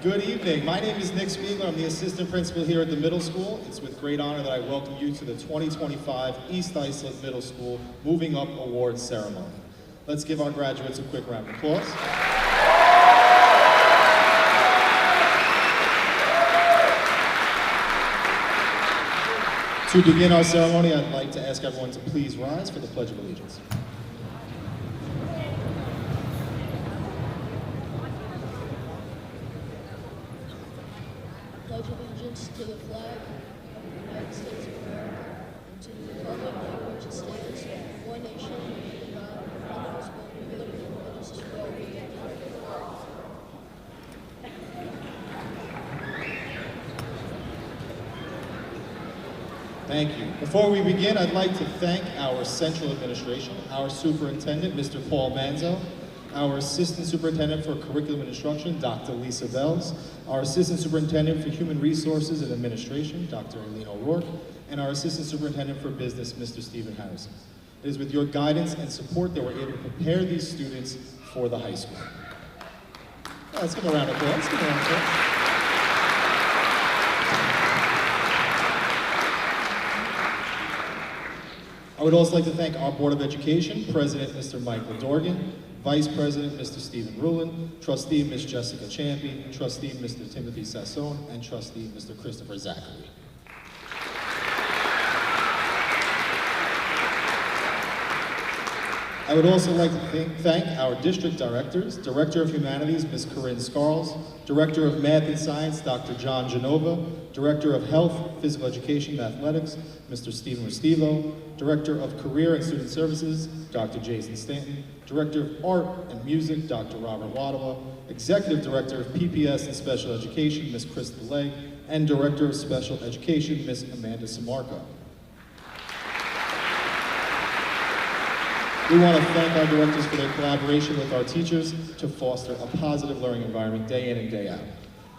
Good evening. My name is Nick Spiegler. I'm the assistant principal here at the middle school. It's with great honor that I welcome you to the 2025 East Islip Middle School Moving Up Awards ceremony. Let's give our graduates a quick round of applause. To begin our ceremony, I'd like to ask everyone to please rise for the Pledge of Allegiance. Pledge allegiance to the flag of the United States of America and to the republic for which it stands, one nation, under God, indivisible, with liberty and justice for all. Thank you. Before we begin, I'd like to thank our central administration, our superintendent, Mr. Paul Manzo, our assistant superintendent for curriculum and instruction, Dr. Lisa Bells, our assistant superintendent for human resources and administration, Dr. Eileen O'Rourke, and our assistant superintendent for business, Mr. Stephen Harrison. It is with your guidance and support that we're able to prepare these students for the high school. Let's give them a round of applause. Let's give them a round of applause. I would also like to thank our Board of Education, President Mr. Michael Dorgan, Vice President Mr. Stephen Rulin, Trustee Ms. Jessica Champion, Trustee Mr. Timothy Sassone, and Trustee Mr. Christopher Zachary. I would also like to thank our district directors, Director of Humanities, Ms. Corinne Scarles, Director of Math and Science, Dr. John Genova, Director of Health, Physical Education, and Athletics, Mr. Stephen Restivo, Director of Career and Student Services, Dr. Jason Stanton, Director of Art and Music, Dr. Robert Wadawa, Executive Director of PPS and Special Education, Ms. Krista Legg, and Director of Special Education, Ms. Amanda Samarco. We want to thank our directors for their collaboration with our teachers to foster a positive learning environment day in and day out.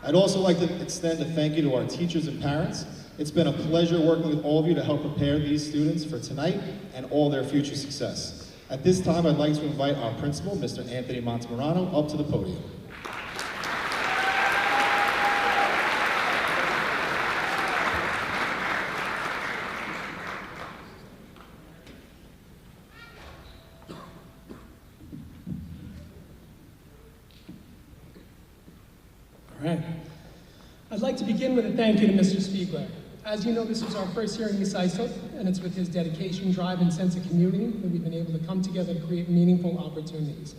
I'd also like to extend a thank you to our teachers and parents. It's been a pleasure working with all of you to help prepare these students for tonight and all their future success. At this time, I'd like to invite our principal, Mr. Anthony Montemarano, up to the podium. I'd like to begin with a thank you to Mr. Spiegler. As you know, this was our first year in East Islip, and it's with his dedication, drive, and sense of community that we've been able to come together to create meaningful opportunities.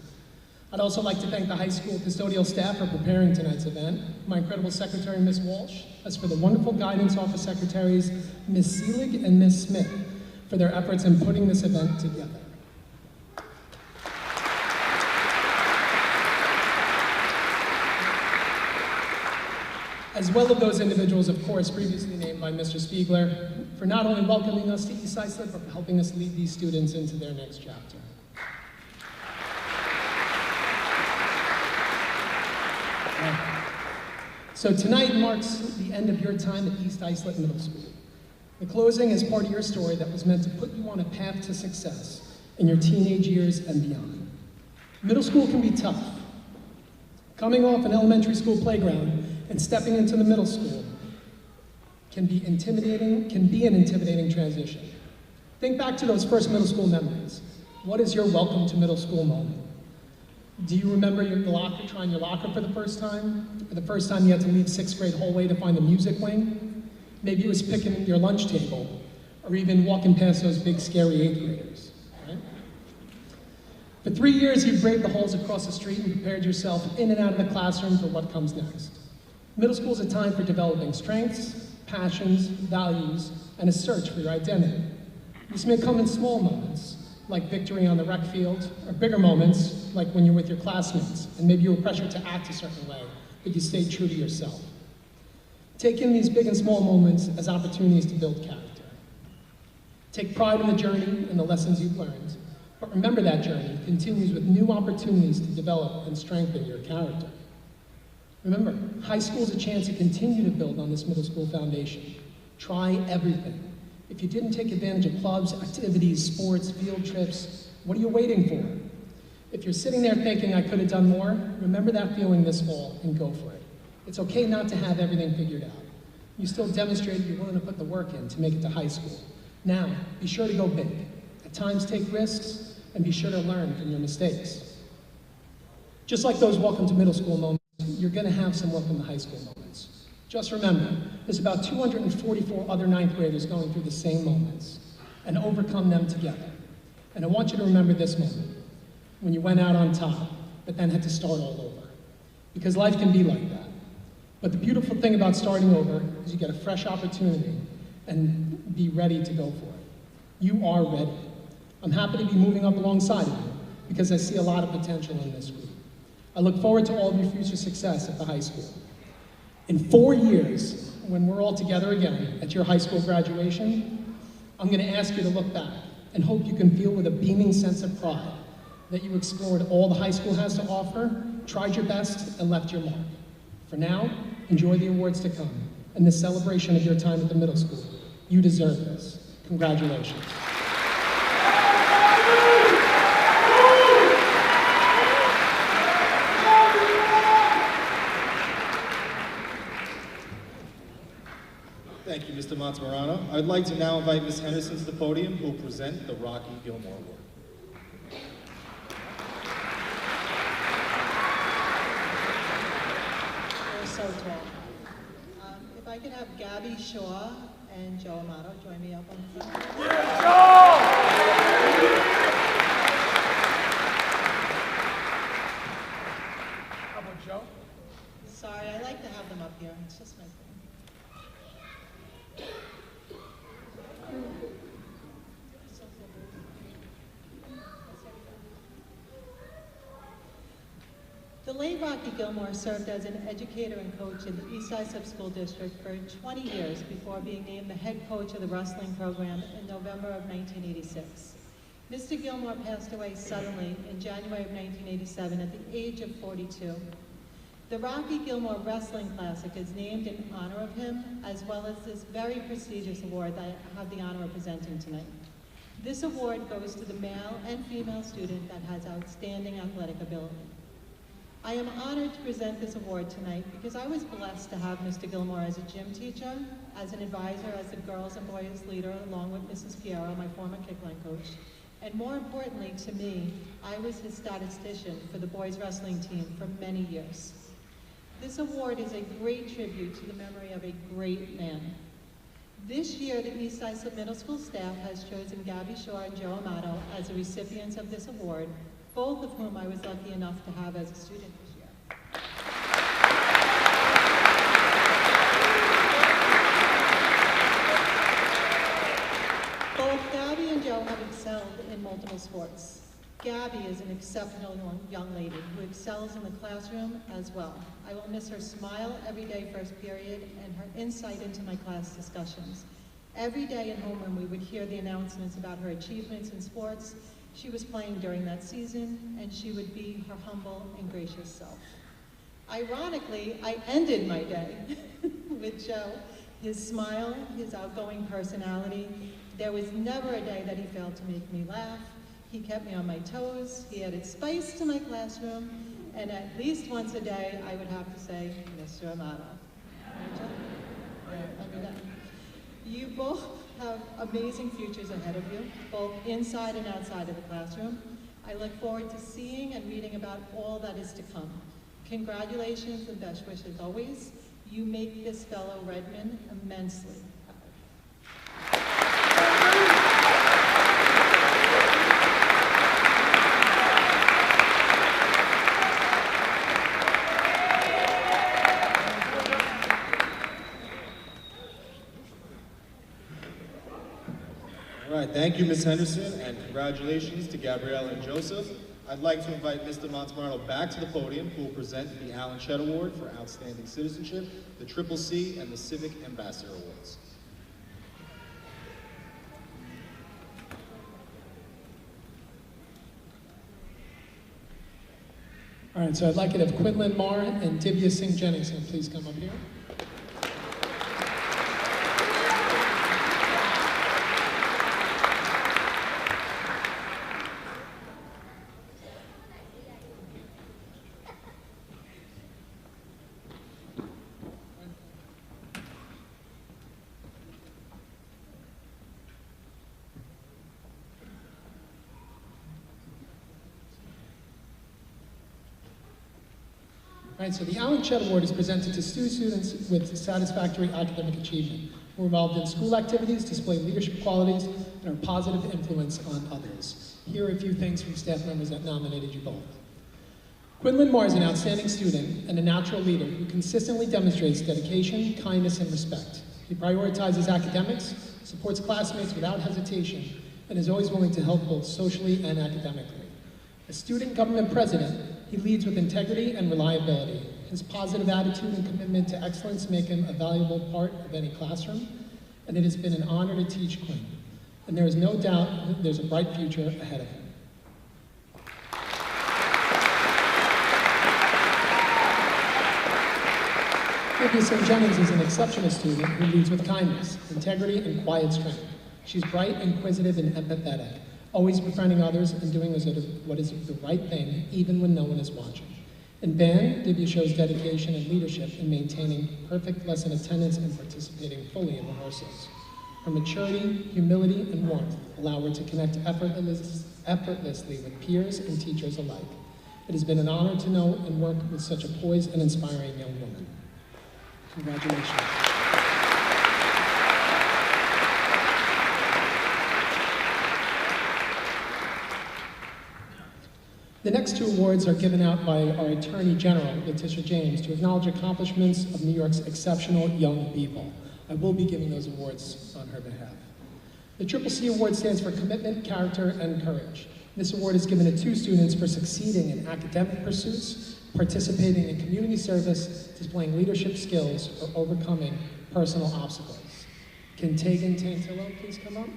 I'd also like to thank the high school custodial staff for preparing tonight's event, my incredible secretary, Ms. Walsh, as for the wonderful guidance office secretaries, Ms. Seelig and Ms. Smith, for their efforts in putting this event together. As well as those individuals, of course, previously named by Mr. Spiegler, for not only welcoming us to East Islip, but for helping us lead these students into their next chapter. So tonight marks the end of your time at East Islip Middle School. The closing is part of your story that was meant to put you on a path to success in your teenage years and beyond. Middle school can be tough. Coming off an elementary school playground and stepping into the middle school can be an intimidating transition. Think back to those first middle school memories. What is your welcome to middle school moment? Do you remember trying your locker for the first time? Or the first time you had to leave sixth grade hallway to find the music wing? Maybe it was picking your lunch table, or even walking past those big scary eighth graders, right? For 3 years, you've braved the halls across the street and prepared yourself in and out of the classroom for what comes next. Middle school is a time for developing strengths, passions, values, and a search for your identity. This may come in small moments, like victory on the rec field, or bigger moments, like when you're with your classmates, and maybe you were pressured to act a certain way, but you stayed true to yourself. Take in these big and small moments as opportunities to build character. Take pride in the journey and the lessons you've learned, but remember that journey continues with new opportunities to develop and strengthen your character. Remember, high school is a chance to continue to build on this middle school foundation. Try everything. If you didn't take advantage of clubs, activities, sports, field trips, what are you waiting for? If you're sitting there thinking I could have done more, remember that feeling this fall and go for it. It's okay not to have everything figured out. You still demonstrated you're willing to put the work in to make it to high school. Now, be sure to go big. At times, take risks, and be sure to learn from your mistakes. Just like those welcome to middle school moments, you're gonna have some welcome to high school moments. Just remember, there's about 244 other ninth graders going through the same moments, and overcome them together. And I want you to remember this moment, when you went out on top, but then had to start all over. Because life can be like that. But the beautiful thing about starting over is you get a fresh opportunity and be ready to go for it. You are ready. I'm happy to be moving up alongside of you because I see a lot of potential in this group. I look forward to all of your future success at the high school. In 4 years, when we're all together again at your high school graduation, I'm going to ask you to look back and hope you can feel with a beaming sense of pride that you explored all the high school has to offer, tried your best, and left your mark. For now, enjoy the awards to come and the celebration of your time at the middle school. You deserve this. Congratulations. Thank you, Mr. Montemorano. I'd like to now invite Ms. Henderson to the podium, who will present the Rocky Gilmore Award. You're so tall. If I could have Gabby Shaw and Joe Amato join me up on the front. How about Joe? Sorry, I like to have them up here. It's just my thing. The late Rocky Gilmore served as an educator and coach in the Eastside Sub-School District for 20 years before being named the head coach of the wrestling program in November of 1986. Mr. Gilmore passed away suddenly in January of 1987 at the age of 42. The Rocky Gilmore Wrestling Classic is named in honor of him, as well as this very prestigious award that I have the honor of presenting tonight. This award goes to the male and female student that has outstanding athletic ability. I am honored to present this award tonight because I was blessed to have Mr. Gilmore as a gym teacher, as an advisor, as the girls and boys leader, along with Mrs. Piero, my former kickline coach. And more importantly to me, I was his statistician for the boys wrestling team for many years. This award is a great tribute to the memory of a great man. This year, the Eastside Middle School staff has chosen Gabby Shaw and Joe Amato as the recipients of this award, both of whom I was lucky enough to have as a student this year. Both Gabby and Joe have excelled in multiple sports. Gabby is an exceptional young lady who excels in the classroom as well. I will miss her smile every day first period and her insight into my class discussions. Every day in homeroom we would hear the announcements about her achievements in sports she was playing during that season, and she would be her humble and gracious self. Ironically, I ended my day with Joe. His smile, his outgoing personality. There was never a day that he failed to make me laugh. He kept me on my toes. He added spice to my classroom. And at least once a day, I would have to say, Mr. Amato. You both have amazing futures ahead of you, both inside and outside of the classroom. I look forward to seeing and reading about all that is to come. Congratulations and best wishes always. You make this fellow Redmond immensely proud. All right, thank you, Ms. Henderson, and congratulations to Gabriella and Joseph. I'd like to invite Mr. Montemorano back to the podium, who will present the Alan Shedd Award for Outstanding Citizenship, the Triple C, and the Civic Ambassador Awards. All right, so I'd like it if Quinlan Marr and Divya Singh Jennings can please come up here. All right, so the Alan Chet Award is presented to students with satisfactory academic achievement, who are involved in school activities, display leadership qualities, and are a positive influence on others. Here are a few things from staff members that nominated you both. Quinlan Moore is an outstanding student and a natural leader who consistently demonstrates dedication, kindness, and respect. He prioritizes academics, supports classmates without hesitation, and is always willing to help both socially and academically. As student government president, he leads with integrity and reliability. His positive attitude and commitment to excellence make him a valuable part of any classroom, and it has been an honor to teach Quinn. And there is no doubt that there's a bright future ahead of him. Olivia St. Jennings is an exceptional student who leads with kindness, integrity, and quiet strength. She's bright, inquisitive, and empathetic, always befriending others and doing what is the right thing, even when no one is watching. In band, Divya shows dedication and leadership in maintaining perfect lesson attendance and participating fully in rehearsals. Her maturity, humility, and warmth allow her to connect effortlessly with peers and teachers alike. It has been an honor to know and work with such a poised and inspiring young woman. Congratulations. The next two awards are given out by our Attorney General, Letitia James, to acknowledge accomplishments of New York's exceptional young people. I will be giving those awards on her behalf. The CCC Award stands for Commitment, Character, and Courage. This award is given to two students for succeeding in academic pursuits, participating in community service, displaying leadership skills, or overcoming personal obstacles. Can Tegan Tantillo please come up?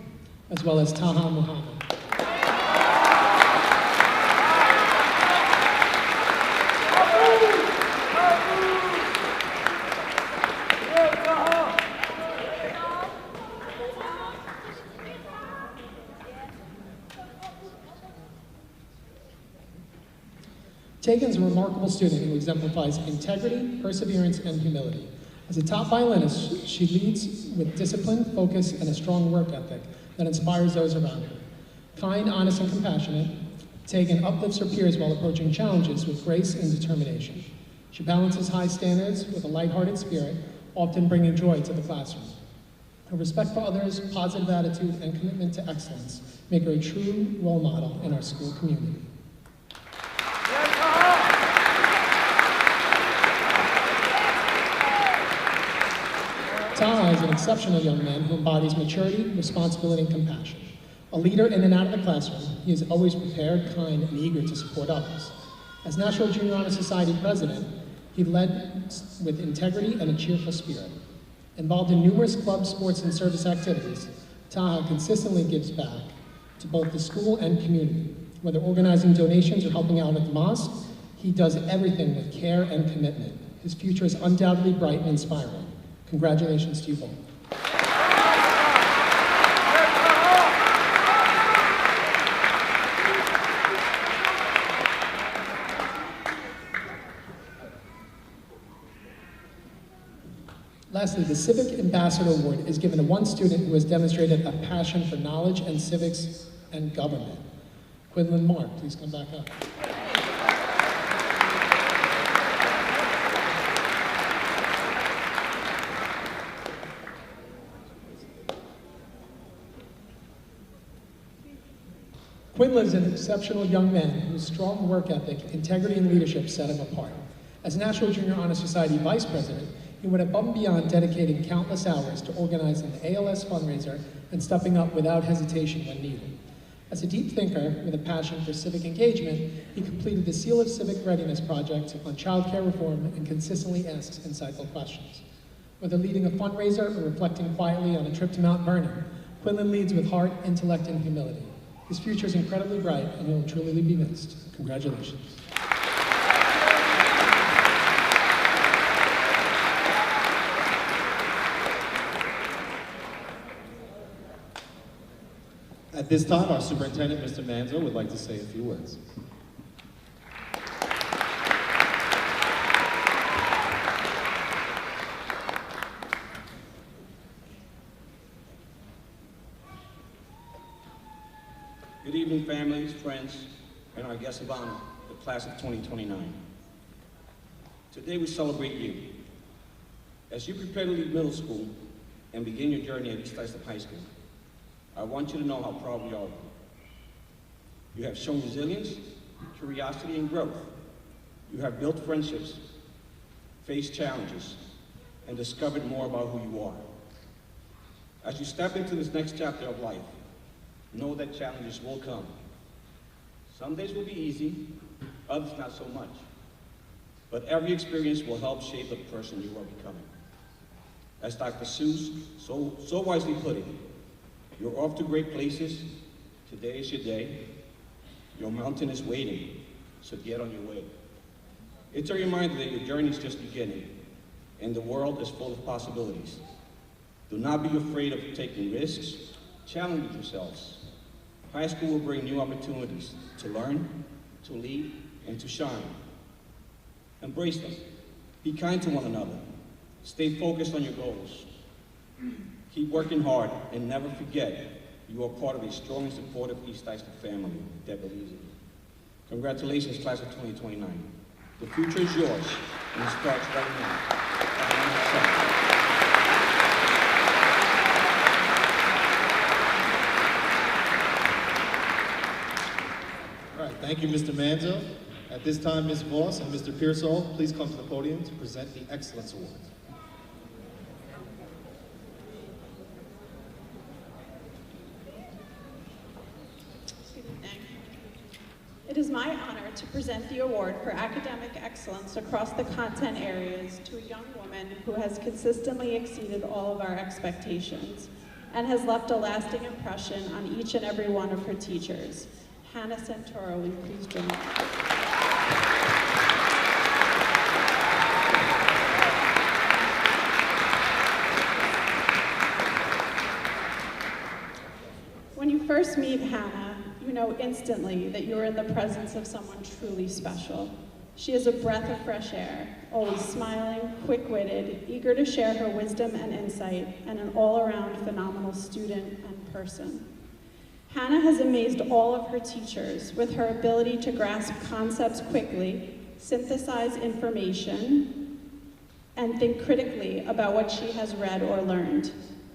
As well as Taha Muhammad. Tegan's a remarkable student who exemplifies integrity, perseverance, and humility. As a top violinist, she leads with discipline, focus, and a strong work ethic that inspires those around her. Kind, honest, and compassionate, Tegan uplifts her peers while approaching challenges with grace and determination. She balances high standards with a lighthearted spirit, often bringing joy to the classroom. Her respect for others, positive attitude, and commitment to excellence make her a true role model in our school community. Taha is an exceptional young man who embodies maturity, responsibility, and compassion. A leader in and out of the classroom, he is always prepared, kind, and eager to support others. As National Junior Honor Society president, he led with integrity and a cheerful spirit. Involved in numerous clubs, sports, and service activities, Taha consistently gives back to both the school and community. Whether organizing donations or helping out at the mosque, he does everything with care and commitment. His future is undoubtedly bright and inspiring. Congratulations to you both. Lastly, the Civic Ambassador Award is given to one student who has demonstrated a passion for knowledge and civics and government. Quinlan Moore, please come back up. Quinlan is an exceptional young man whose strong work ethic, integrity, and leadership set him apart. As National Junior Honor Society Vice President, he went above and beyond, dedicating countless hours to organizing the ALS fundraiser and stepping up without hesitation when needed. As a deep thinker with a passion for civic engagement, he completed the Seal of Civic Readiness project on child care reform and consistently asks insightful questions. Whether leading a fundraiser or reflecting quietly on a trip to Mount Vernon, Quinlan leads with heart, intellect, and humility. His future is incredibly bright, and he will truly be missed. Congratulations. At this time, our superintendent, Mr. Manzo, would like to say a few words. Good evening, families, friends, and our guests of honor, the class of 2029. Today we celebrate you. As you prepare to leave middle school and begin your journey at East Islip High School, I want you to know how proud we are of you. You have shown resilience, curiosity, and growth. You have built friendships, faced challenges, and discovered more about who you are. As you step into this next chapter of life, know that challenges will come. Some days will be easy, others not so much. But every experience will help shape the person you are becoming. As Dr. Seuss so wisely put it, you're off to great places. Today is your day. Your mountain is waiting, so get on your way. It's a reminder that your journey is just beginning, and the world is full of possibilities. Do not be afraid of taking risks. Challenge yourselves. High school will bring new opportunities to learn, to lead, and to shine. Embrace them. Be kind to one another. Stay focused on your goals. Keep working hard and never forget you are part of a strong and supportive East Islip family that believes in you. Congratulations, class of 2029. The future is yours, and it starts right now. All right, thank you, Mr. Manzo. At this time, Ms. Voss and Mr. Pearsall, please come to the podium to present the Excellence Award. It is my honor to present the award for academic excellence across the content areas to a young woman who has consistently exceeded all of our expectations and has left a lasting impression on each and every one of her teachers. Hannah Santoro, will you please join me? When you first meet Hannah, you know instantly that you are in the presence of someone truly special. She is a breath of fresh air, always smiling, quick-witted, eager to share her wisdom and insight, and an all-around phenomenal student and person. Hannah has amazed all of her teachers with her ability to grasp concepts quickly, synthesize information, and think critically about what she has read or learned.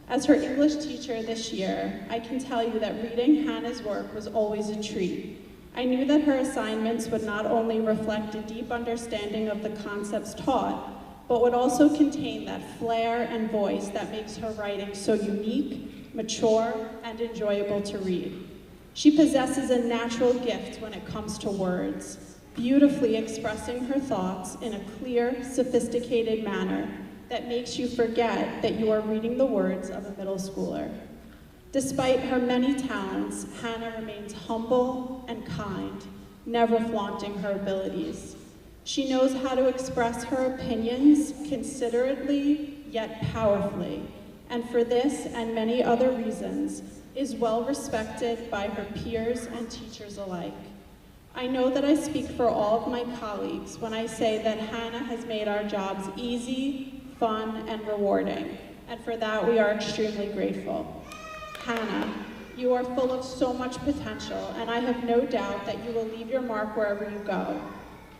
As her English teacher this year, I can tell you that reading Hannah's work was always a treat. I knew that her assignments would not only reflect a deep understanding of the concepts taught, but would also contain that flair and voice that makes her writing so unique, mature, and enjoyable to read. She possesses a natural gift when it comes to words, beautifully expressing her thoughts in a clear, sophisticated manner that makes you forget that you are reading the words of a middle schooler. Despite her many talents, Hannah remains humble and kind, never flaunting her abilities. She knows how to express her opinions considerately yet powerfully, and for this and many other reasons, is well respected by her peers and teachers alike. I know that I speak for all of my colleagues when I say that Hannah has made our jobs easy, fun, and rewarding, and for that we are extremely grateful. Hannah, you are full of so much potential, and I have no doubt that you will leave your mark wherever you go.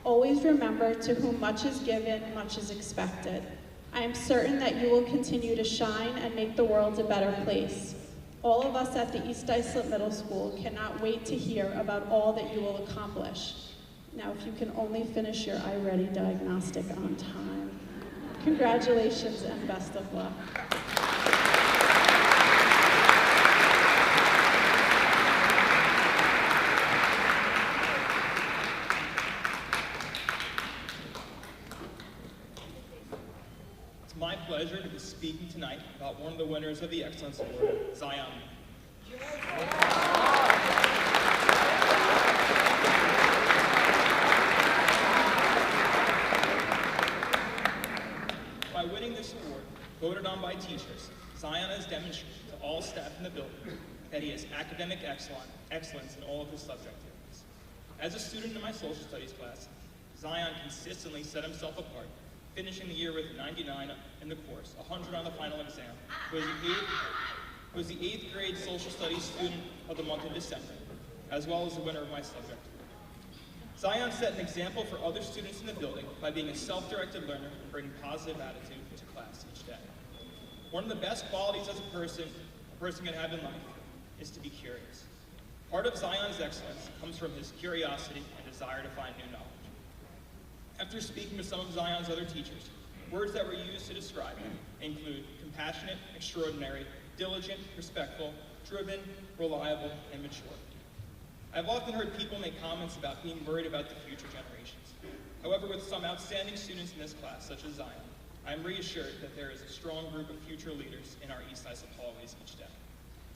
Always remember, to whom much is given, much is expected. I am certain that you will continue to shine and make the world a better place. All of us at the East Islip Middle School cannot wait to hear about all that you will accomplish. Now, if you can only finish your iReady diagnostic on time. Congratulations and best of luck. It's my pleasure to be speaking tonight about one of the winners of the Excellence Award, Zion. By winning this award, voted on by teachers, Zion has demonstrated to all staff in the building that he has academic excellence in all of his subject areas. As a student in my social studies class, Zion consistently set himself apart, finishing the year with 99 in the course, 100 on the final exam. He was the 8th grade social studies student of the month of December, as well as the winner of my subject. Zion set an example for other students in the building by being a self-directed learner and bringing positive attitude to class each day. One of the best qualities as a person can have in life is to be curious. Part of Zion's excellence comes from his curiosity and desire to find new knowledge. After speaking to some of Zion's other teachers, words that were used to describe him include compassionate, extraordinary, diligent, respectful, driven, reliable, and mature. I've often heard people make comments about being worried about the future generations. However, with some outstanding students in this class, such as Zion, I am reassured that there is a strong group of future leaders in our East Islip hallways each day.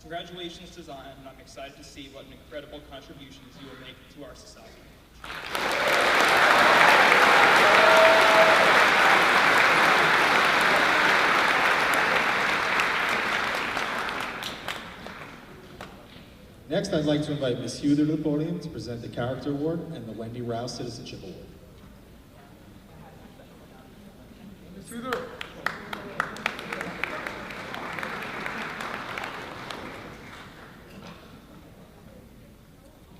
Congratulations to Zion, and I'm excited to see what incredible contributions you will make to our society. Next, I'd like to invite Ms. Huether to the podium to present the Character Award and the Wendy Rouse Citizenship Award. Ms. Huether.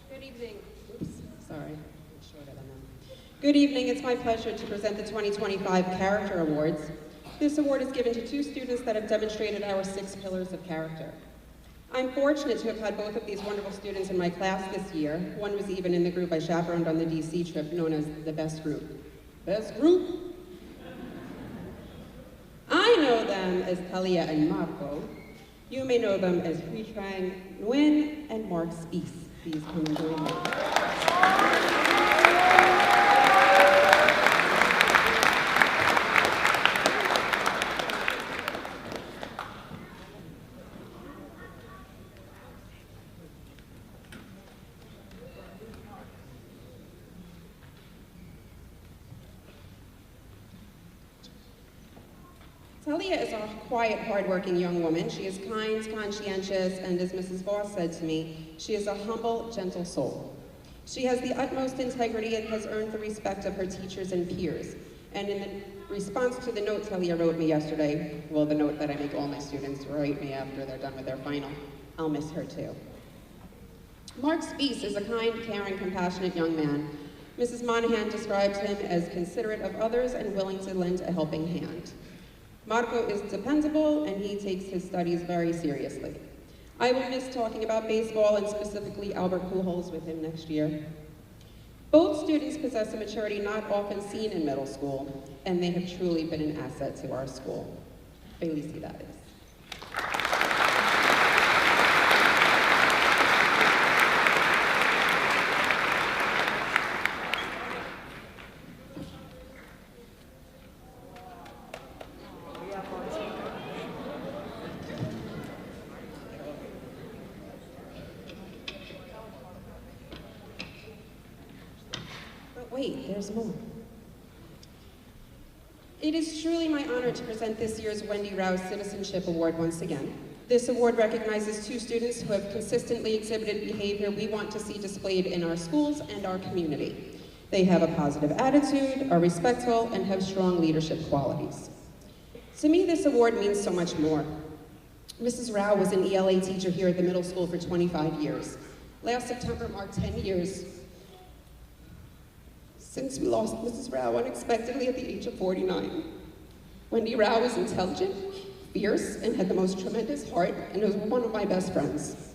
Good evening. Oops, sorry. I'm shorter than that. Good evening. It's my pleasure to present the 2025 Character Awards. This award is given to 2 students that have demonstrated our 6 pillars of character. I'm fortunate to have had both of these wonderful students in my class this year. One was even in the group I chaperoned on the DC trip, known as the Best Group. Best Group? I know them as Talia and Marco. You may know them as Huitrang Nguyen and Mark Spies. Please come and join me. Talia is a quiet, hardworking young woman. She is kind, conscientious, and as Mrs. Voss said to me, she is a humble, gentle soul. She has the utmost integrity and has earned the respect of her teachers and peers. And in response to the note Talia wrote me yesterday, well, the note that I make all my students write me after they're done with their final, I'll miss her too. Mark Spies is a kind, caring, compassionate young man. Mrs. Monahan describes him as considerate of others and willing to lend a helping hand. Marco is dependable, and he takes his studies very seriously. I will miss talking about baseball and specifically Albert Pujols with him next year. Both students possess a maturity not often seen in middle school, and they have truly been an asset to our school. Felici, that is. Wait, there's more. It is truly my honor to present this year's Wendy Rouse Citizenship Award once again. This award recognizes 2 students who have consistently exhibited behavior we want to see displayed in our schools and our community. They have a positive attitude, are respectful, and have strong leadership qualities. To me, this award means so much more. Mrs. Rao was an ELA teacher here at the middle school for 25 years. Last September marked 10 years since we lost Mrs. Rao unexpectedly at the age of 49. Wendy Rao was intelligent, fierce, and had the most tremendous heart, and was one of my best friends.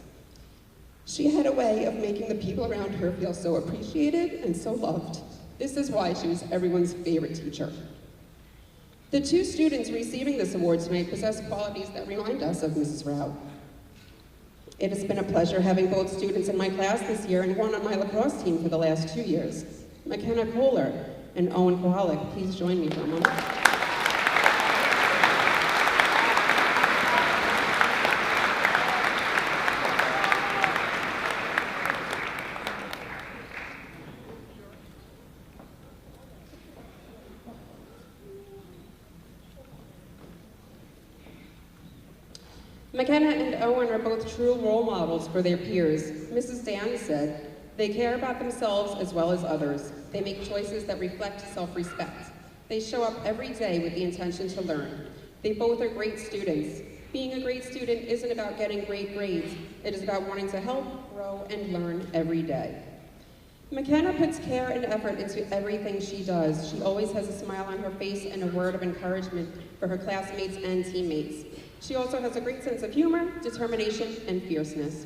She had a way of making the people around her feel so appreciated and so loved. This is why she was everyone's favorite teacher. The 2 students receiving this award tonight possess qualities that remind us of Mrs. Rao. It has been a pleasure having both students in my class this year and one on my lacrosse team for the last 2 years. McKenna Kohler and Owen Kowalik, please join me for a moment. McKenna and Owen are both true role models for their peers. Mrs. Dan said, "They care about themselves as well as others. They make choices that reflect self-respect. They show up every day with the intention to learn. They both are great students. Being a great student isn't about getting great grades. It is about wanting to help, grow, and learn every day." McKenna puts care and effort into everything she does. She always has a smile on her face and a word of encouragement for her classmates and teammates. She also has a great sense of humor, determination, and fierceness.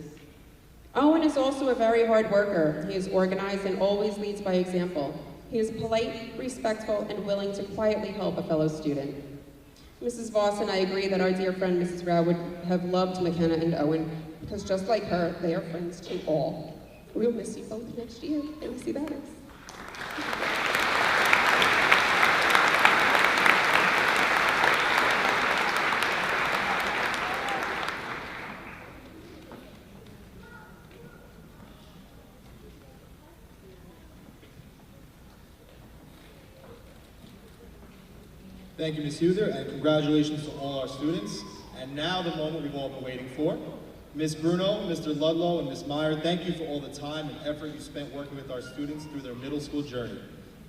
Owen is also a very hard worker. He is organized and always leads by example. He is polite, respectful, and willing to quietly help a fellow student. Mrs. Voss and I agree that our dear friend Mrs. Rao would have loved McKenna and Owen because just like her, they are friends to all. We'll miss you both next year, and see that is. Thank you, Ms. Huther, and congratulations to all our students. And now the moment we've all been waiting for. Ms. Bruno, Mr. Ludlow, and Ms. Meyer, thank you for all the time and effort you spent working with our students through their middle school journey.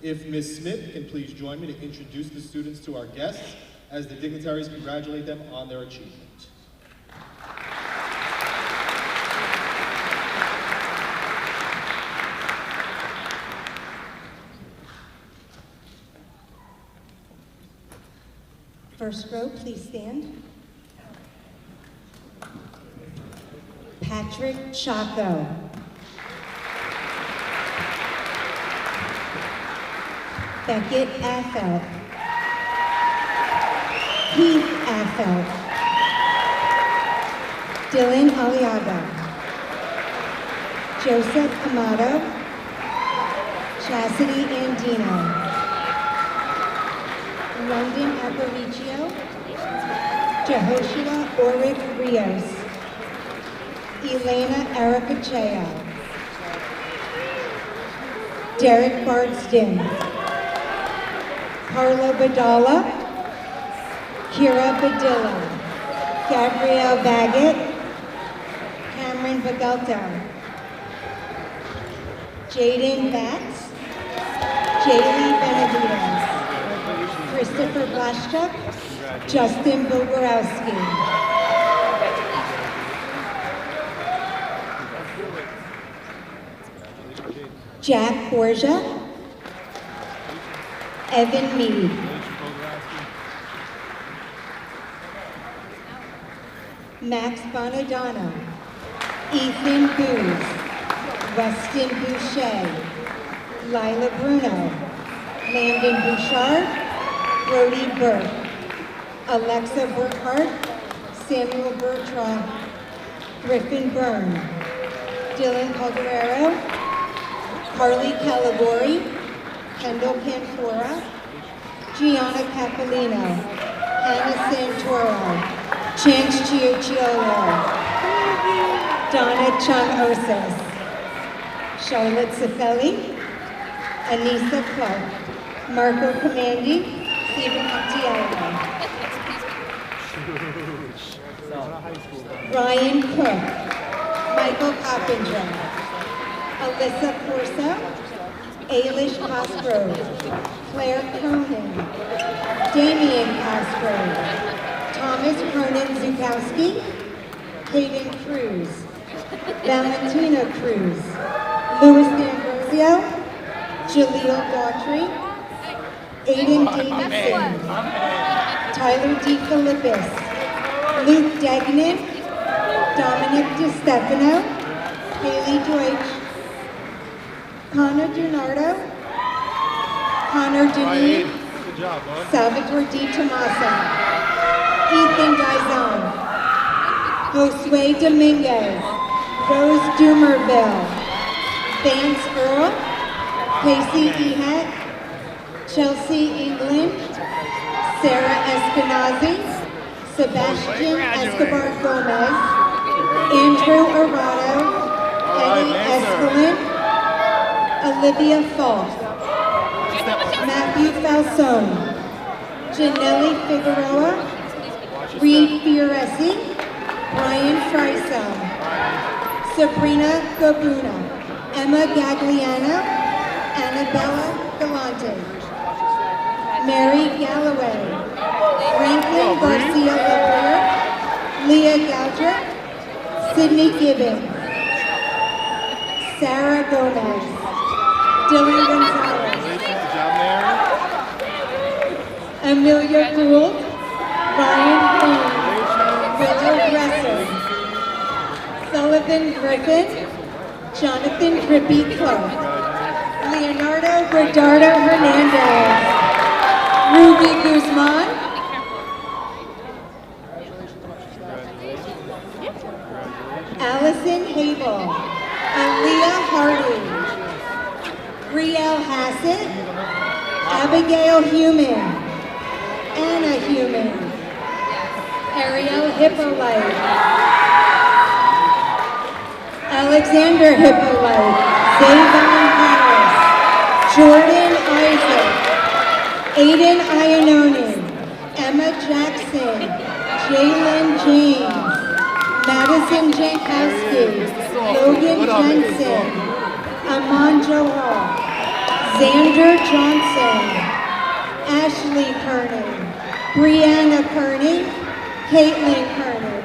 If Ms. Smith can please join me to introduce the students to our guests as the dignitaries congratulate them on their achievement. First row, please stand. Patrick Chaco. Beckett Affelt. Keith Affelt. Dylan Aliaga. Joseph Amato. Chastity Andino. London Aparicio, Jehoshua Oric Rios, Elena Aracachea, Derek Bardston, Carla Badala, Kira Badilla, Gabrielle Baggett, Cameron Bagalto, Jaden Batts, Jaylee Benavides, Christopher Blaschuk, Justin Boborowski. Jack Borgia, Evan Mead. Max Bonadonna, Ethan Booz, Weston Boucher, Lila Bruno, Landon Bouchard, Brody Burke, Alexa Burkhart, Samuel Bertrand, Griffin Byrne, Dylan Calderero, Carly Calabori, Kendall Canfora, Gianna Capolino, Hannah Santoro, Chance Chiucciolo, Donna Chung Osas, Charlotte Cifelli, Anissa Clark, Marco Commandi, Stephen Montiello, Ryan Cook, Michael Coppinger, Alyssa Corso, Ailish Cosgrove, Claire Cronin, Damian Cosgrove, Thomas Cronin Zukowski, Hayden Cruz, Valentina Cruz, Louis D'Ambrosio, Jaleel Daughtry, Aiden Davidson, Tyler D. Philippus, Luke Degnan, Dominic DiStefano, Haley Deutsch, Connor Donardo, Connor Denis, Salvatore Di Tommaso, Ethan Dizon, Josue Dominguez, Rose Dumerville, Vance Earl, Casey Ehat, Chelsea England, Sarah Eskenazi, Sebastian Escobar Gomez, Andrew Arado, Eddie Escalin, Olivia Falk, Matthew Falsone, Janelli Figueroa, Reed Fioresi, Brian Friso, Sabrina Gabuna, Emma Gagliano, Annabella Galante, Mary Galloway, Franklin Garcia Lepore, Leah Gouger, Sydney Gibbons, Sarah Gomez, Dylan Gonzalez. Good job, Mary. Amelia Gould, Ryan Payne, Willow Dresser, Sullivan Griffin, Jonathan Drippy Clark, Leonardo Guardardo Hernandez, Ruby Guzman, Allison Habel, Aaliyah Hardy, Brielle Hassett, Abigail Human, Anna Human, Ariel Hippolyte, Alexander Hippolyte, Zavon Harris, Jordan Isaac, Aiden Iannone, Emma Jackson, Jalen James, Madison Jankowski, Logan Jensen, Aman Johar, Xander Johnson, Ashley Kernan, Brianna Kearney, Caitlin Kernan,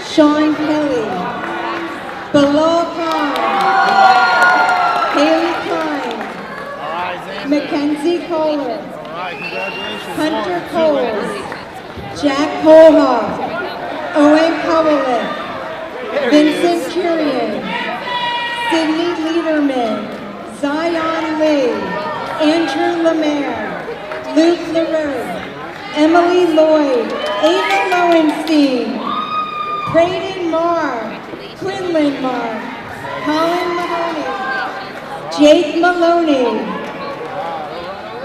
Sean Kelly, Bilal Khan, Haley Klein, Mackenzie Kohler, Hunter Coles, Jack Holhoff, Owen Kovalik, Vincent Curian, Sydney Liederman, Zion Lee, Andrew Lemaire, Luke LaRue, Emily Lloyd, Ava Lowenstein, Braden Marr, Quinlan Marr, Colin Mahoney, Jake Maloney,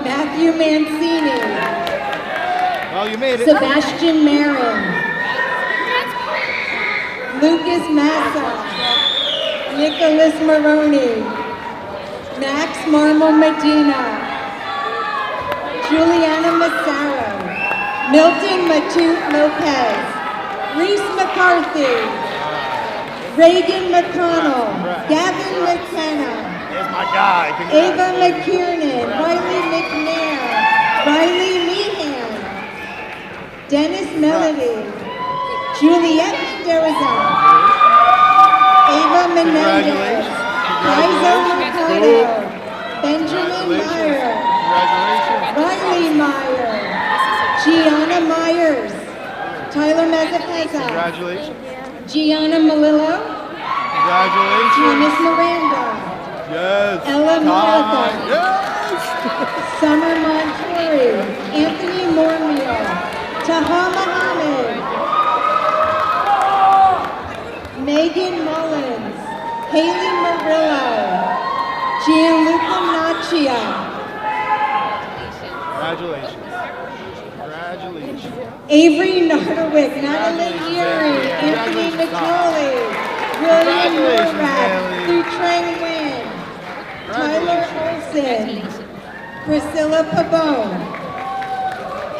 Matthew Mancini, Well, you made it. Sebastian Marin, Lucas Massa, Nicholas Maroney, Max Marmol Medina, Juliana Massaro, Milton Matute Lopez, Reese McCarthy, Reagan McConnell, Gavin McKenna, There's my guy. Ava McKiernan, Riley McNair, Riley Meehan, Dennis Melody, Juliette Mendoza, Ava Menendez, Liza Mercado, Benjamin Meyer, Riley Meyer, Gianna Myers, Tyler Mazapeza, Congratulations. Gianna Malillo, Congratulations. Thomas Miranda, Yes. Ella Martha, Yes. Summer Montori, Anthony Mormio, Taha Mohammed, Megan Mullins, Haley Murillo, Gianluca Nachia, Congratulations. Congratulations. Avery Nardowick, Natalie Geary, Anthony McCauley, William Congratulations, Morak, Haley. Dutrang Nguyen, Tyler Olson, Priscilla Pabone,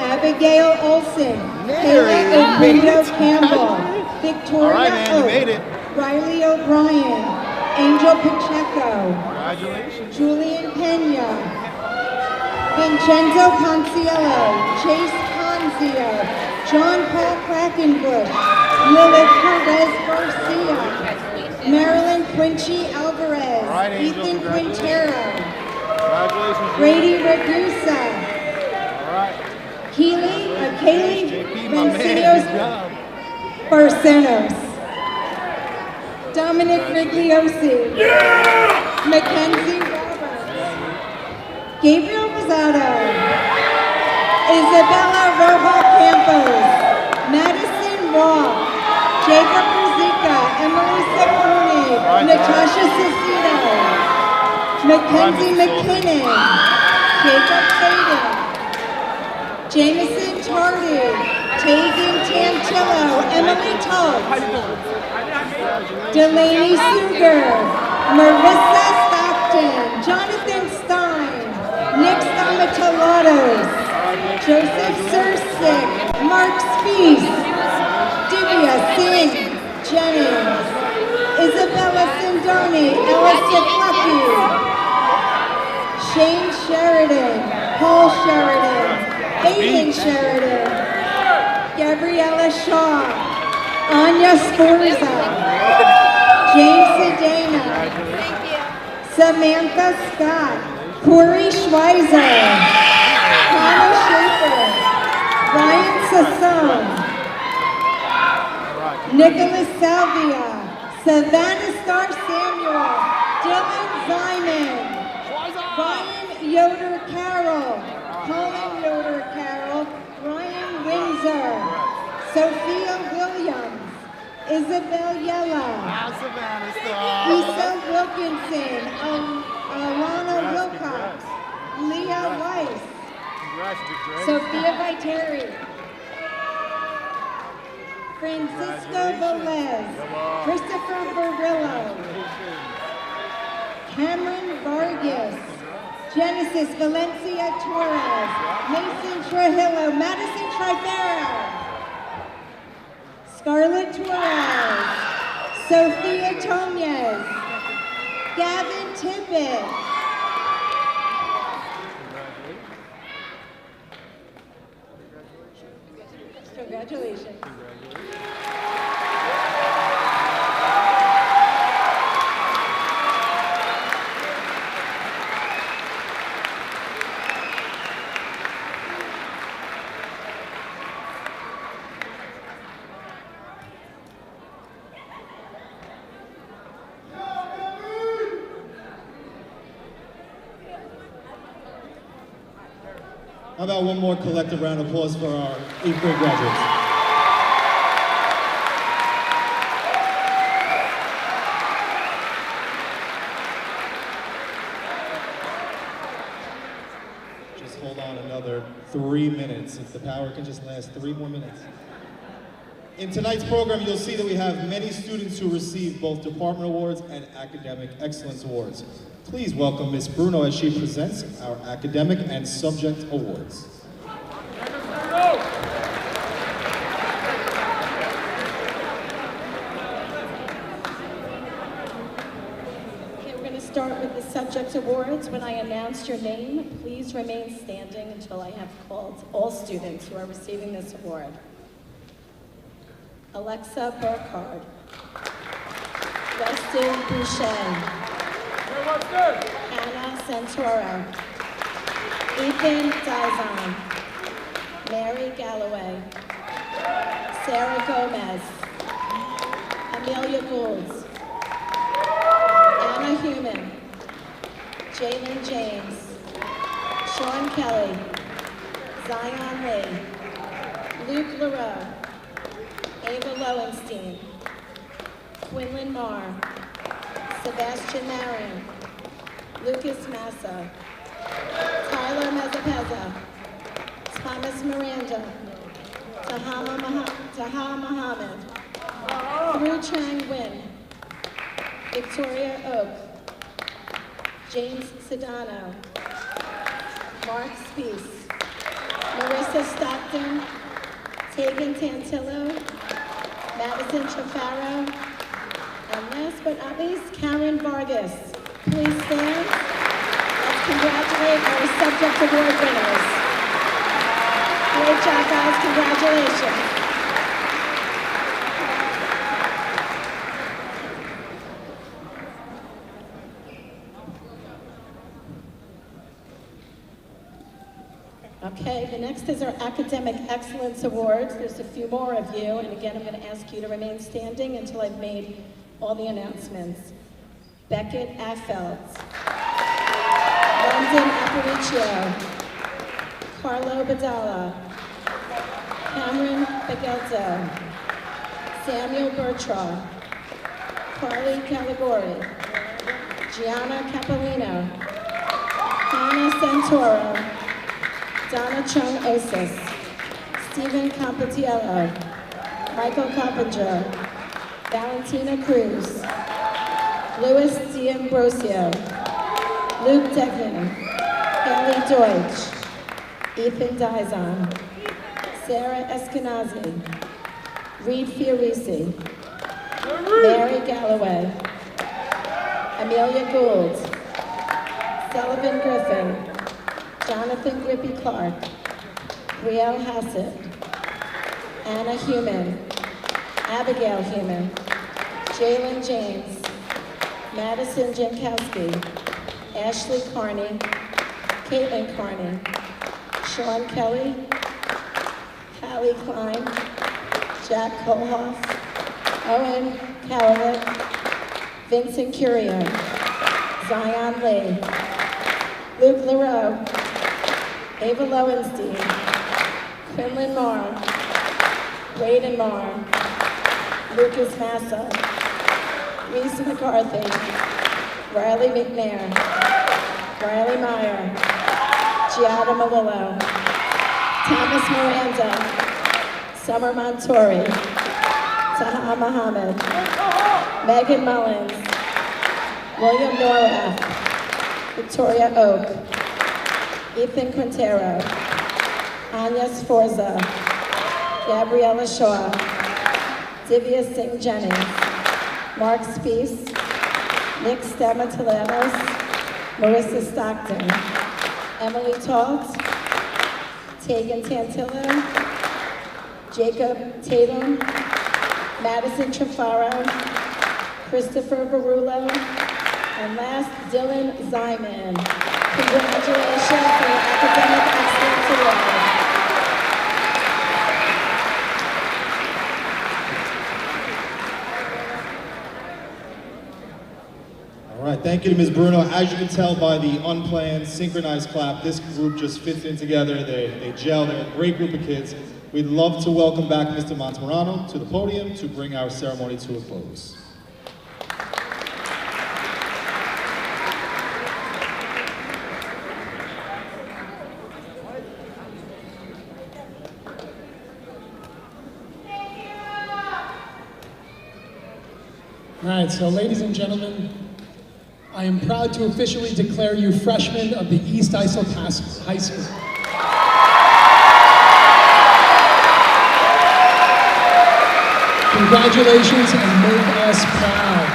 Abigail Olson, Kayla Obrito Campbell, Victoria All right, man, you made Oak, it. Riley O'Brien, Angel Pacheco, Congratulations. Julian Pena, Vincenzo Conciello, Chase Conzio, John Paul Quackenbush, Lilith Perez Garcia, Marilyn Quincy Alvarez, right, Angel, Ethan congratulations. Quintero, Congratulations. Brady Ragusa, All right. Kaylee JP, my man. Good Vencios job. Barcenos, Dominic Rigliosi, Mackenzie Roberts, Gabriel Rosado, Isabella Rojo Campos, Madison Roth, Jacob Ruzika, Emily Saponi, Natasha Cicito, Mackenzie McKinnon, Jacob Faden, Jameson Tardy, Tegan Tantillo, Emily Tubbs, Delaney Sugar, Marissa Stockton, Jonathan Stein, Nick Stamatolatos, Joseph Sursick, Mark Spees, Divya Singh Jennings, Isabella Sindoni, Ella Siklucky, Shane Sheridan, Paul Sheridan, Aiden Sheridan, Gabriella Shaw, Anya Sforza, James Sedana, Samantha Scott, Corey Schweizer, Connor Schaefer, Ryan Sassone, Nicholas Salvia, Savannah Star Samuel, Dylan Zyman, Ryan Yoder Carroll, Colin Yoder Carroll, Ryan Windsor, Sophia Williams, Isabel Yella, Issa Wilkinson, Alana Wilcox, Leah Weiss, Sophia Viteri, Francisco Velez, Christopher Barillo, Cameron Vargas, Genesis Valencia Torres, Mason Trujillo, Madison Trifera, Scarlett Torres, Sophia Tomez, Gavin Tippett, congratulations. How about one more collective round of applause for our 8th grade graduates? Just hold on another 3 minutes. If the power can just last 3 more minutes. In tonight's program, you'll see that we have many students who receive both department awards and academic excellence awards. Please welcome Ms. Bruno as she presents our academic and subject awards. Okay, we're going to start with the subject awards. When I announce your name, please remain standing until I have called all students who are receiving this award. Alexa Burkhardt, Weston Boucher, Anna Santoro, Ethan Dizon, Mary Galloway, Sarah Gomez, Amelia Gould, Anna Human, Jalen James, Sean Kelly, Zion Lee, Luke LaRoe, Ava Lowenstein, Quinlan Marr, Sebastian Marion, Lucas Massa, Tyler Mezapeza, Thomas Miranda, Taha Mohammed, Thru Chang Win, Victoria Oak, James Sedano, Mark Spees, Marissa Stockton, Tegan Tantillo, Madison Trafaro, and last but not least, Karen Vargas. Please stand. Let's congratulate our subject award winners. Great job, guys. Congratulations. Okay, the next is our Academic Excellence Awards. There's a few more of you, and again, I'm going to ask you to remain standing until I've made all the announcements. Beckett Affelt, London Aparicio, Carlo Badala, Cameron Bagelto, Samuel Bertraw, Carly Caligori, Gianna Capolino, Hannah Santoro, Donna Chung Osis, Stephen Compatiello, Michael Coppinger, Valentina Cruz, Louis D'Ambrosio, Luke Declan, Haley Deutsch, Ethan Dizon, Sarah Eskenazi, Reed Fiorisi, Mary Galloway, Amelia Gould, Sullivan Griffin, Jonathan Grippy Clark, Riel Hassett, Anna Human, Abigail Human, Jalen James, Madison Jankowski, Ashley Carney, Caitlin Carney, Sean Kelly, Hallie Klein, Jack Kohoff, Owen Cowlick, Vincent Curio, Zion Lee, Luke LaRoe, Ava Lowenstein, Quinlan Marr, Waden Marr, Lucas Massa, Reese McCarthy, Riley McNair, Riley Meyer, Giada Malillo, Thomas Miranda, Summer Montori, Taha Muhammad, Megan Mullins, William Norath, Victoria Oak, Ethan Quintero, Anya Sforza, Gabriella Shaw, Divya Singh Jennings, Mark Spees, Nick Stamatalanos, Marissa Stockton, Emily Talt, Tegan Tantillo, Jacob Tatum, Madison Trafaro, Christopher Barullo, and last, Dylan Zyman. Congratulations for your academic excellence award. All right, thank you to Ms. Bruno. As you can tell by the unplanned, synchronized clap, this group just fits in together. They gel. They're a great group of kids. We'd love to welcome back Mr. Montemorano to the podium to bring our ceremony to a close. All right, so ladies and gentlemen, I am proud to officially declare you freshmen of the East Islip High School. Congratulations and make us proud.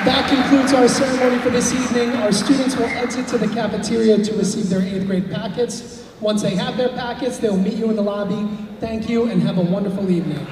That concludes our ceremony for this evening. Our students will exit to the cafeteria to receive their 8th grade packets. Once they have their packets, they'll meet you in the lobby. Thank you and have a wonderful evening.